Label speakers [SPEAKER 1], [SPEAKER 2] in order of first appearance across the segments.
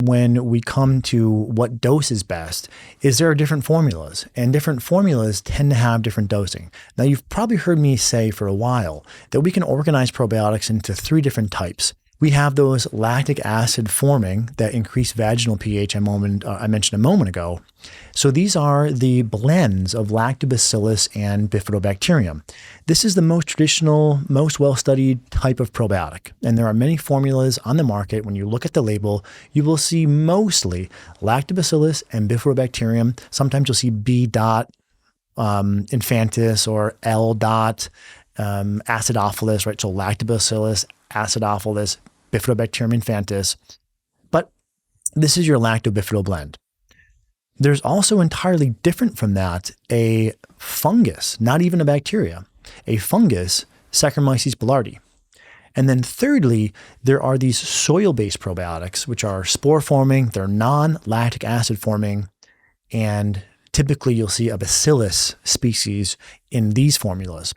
[SPEAKER 1] when we come to what dose is best is there are different formulas, and different formulas tend to have different dosing. Now, you've probably heard me say for a while that we can organize probiotics into 3 different types. We have those lactic acid forming that increase vaginal pH I mentioned a moment ago. So these are the blends of Lactobacillus and Bifidobacterium. This is the most traditional, most well-studied type of probiotic. And there are many formulas on the market. When you look at the label, you will see mostly Lactobacillus and Bifidobacterium. Sometimes you'll see B. Infantis or L. Acidophilus, right? So Lactobacillus, Acidophilus, Bifidobacterium infantis. But this is your lacto-bifido blend. There's also entirely different from that a fungus, not even a bacteria, a fungus, Saccharomyces boulardii. And then thirdly, there are these soil-based probiotics, which are spore-forming, they're non-lactic acid-forming, and typically you'll see a bacillus species in these formulas.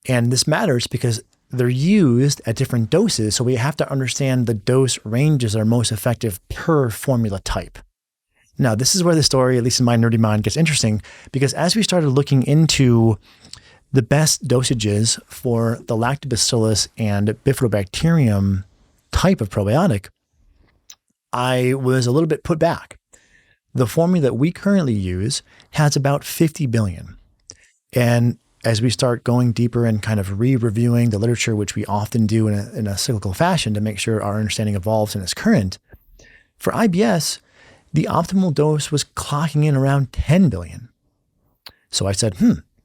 [SPEAKER 1] And this matters because they're used at different doses, so we have to understand the dose ranges that are most effective per formula type. Now, this is where the story, at least in my nerdy mind, gets interesting, because as we started looking into the best dosages for the Lactobacillus and Bifidobacterium type of probiotic, I was a little bit put back. The formula that we currently use has about 50 billion. And as we start going deeper and kind of re-reviewing the literature, which we often do in a cyclical fashion to make sure our understanding evolves and is current, for IBS, the optimal dose was clocking in around 10 billion. So I said,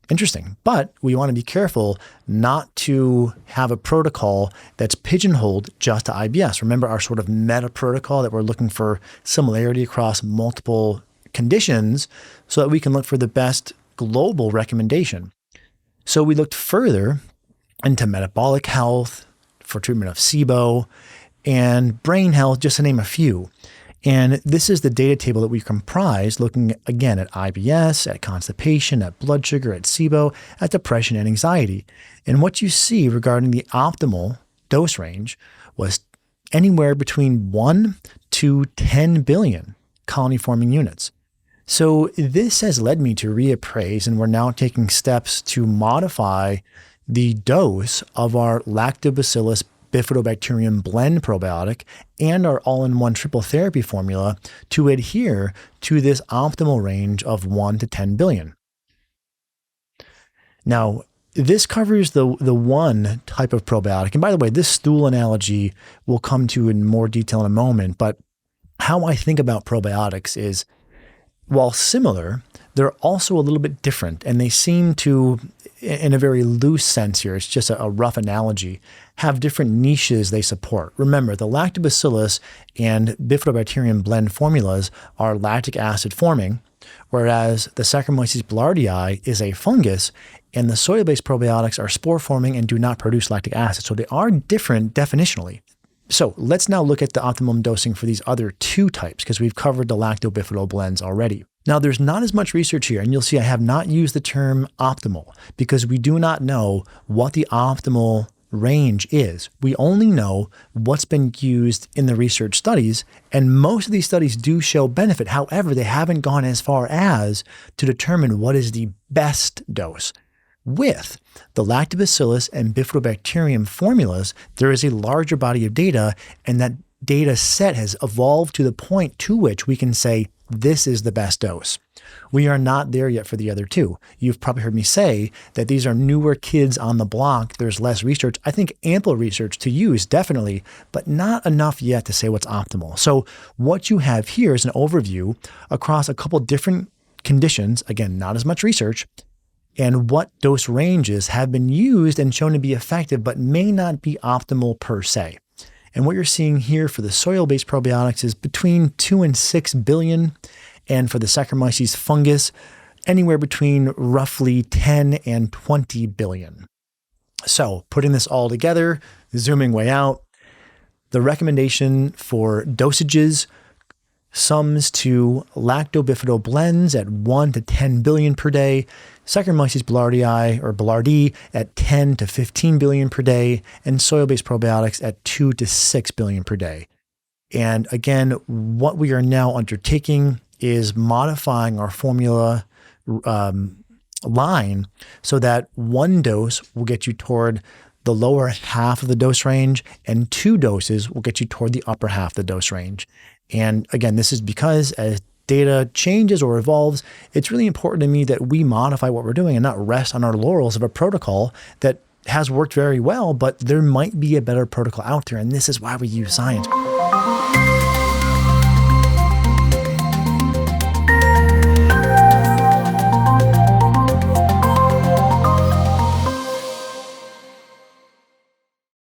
[SPEAKER 1] interesting. But we want to be careful not to have a protocol that's pigeonholed just to IBS. Remember our sort of meta protocol that we're looking for similarity across multiple conditions so that we can look for the best global recommendation. So we looked further into metabolic health for treatment of SIBO and brain health, just to name a few. And this is the data table that we comprised, looking again at IBS, at constipation, at blood sugar, at SIBO, at depression and anxiety. And what you see regarding the optimal dose range was anywhere between 1 to 10 billion colony-forming units. So this has led me to reappraise, and we're now taking steps to modify the dose of our Lactobacillus Bifidobacterium blend probiotic and our all-in-one triple therapy formula to adhere to this optimal range of 1 to 10 billion. Now, this covers the one type of probiotic. And by the way, this stool analogy we'll come to in more detail in a moment, but how I think about probiotics is, while similar, they're also a little bit different, and they seem to, in a very loose sense here, it's just a rough analogy, have different niches they support. Remember, the Lactobacillus and Bifidobacterium blend formulas are lactic acid forming, whereas the Saccharomyces boulardii is a fungus, and the soil-based probiotics are spore forming and do not produce lactic acid. So they are different definitionally. So let's now look at the optimum dosing for these other 2 types, because we've covered the lacto-bifido blends already. Now, there's not as much research here, and you'll see I have not used the term optimal because we do not know what the optimal range is. We only know what's been used in the research studies, and most of these studies do show benefit. However, they haven't gone as far as to determine what is the best dose. With the Lactobacillus and Bifidobacterium formulas, there is a larger body of data, and that data set has evolved to the point to which we can say this is the best dose. We are not there yet for the other 2. You've probably heard me say that these are newer kids on the block. There's less research. I think ample research to use, definitely, but not enough yet to say what's optimal. So what you have here is an overview across a couple different conditions. Again, not as much research, and what dose ranges have been used and shown to be effective, but may not be optimal per se. And what you're seeing here for the soil-based probiotics is between 2 and 6 billion, and for the Saccharomyces fungus, anywhere between roughly 10 and 20 billion. So putting this all together, zooming way out, the recommendation for dosages sums to lacto-bifido blends at 1 to 10 billion per day, Saccharomyces boulardii at 10 to 15 billion per day, and soil-based probiotics at 2 to 6 billion per day. And again, what we are now undertaking is modifying our formula line so that one dose will get you toward the lower half of the dose range and 2 doses will get you toward the upper half of the dose range. And again, this is because as data changes or evolves, it's really important to me that we modify what we're doing and not rest on our laurels of a protocol that has worked very well, but there might be a better protocol out there. And this is why we use science.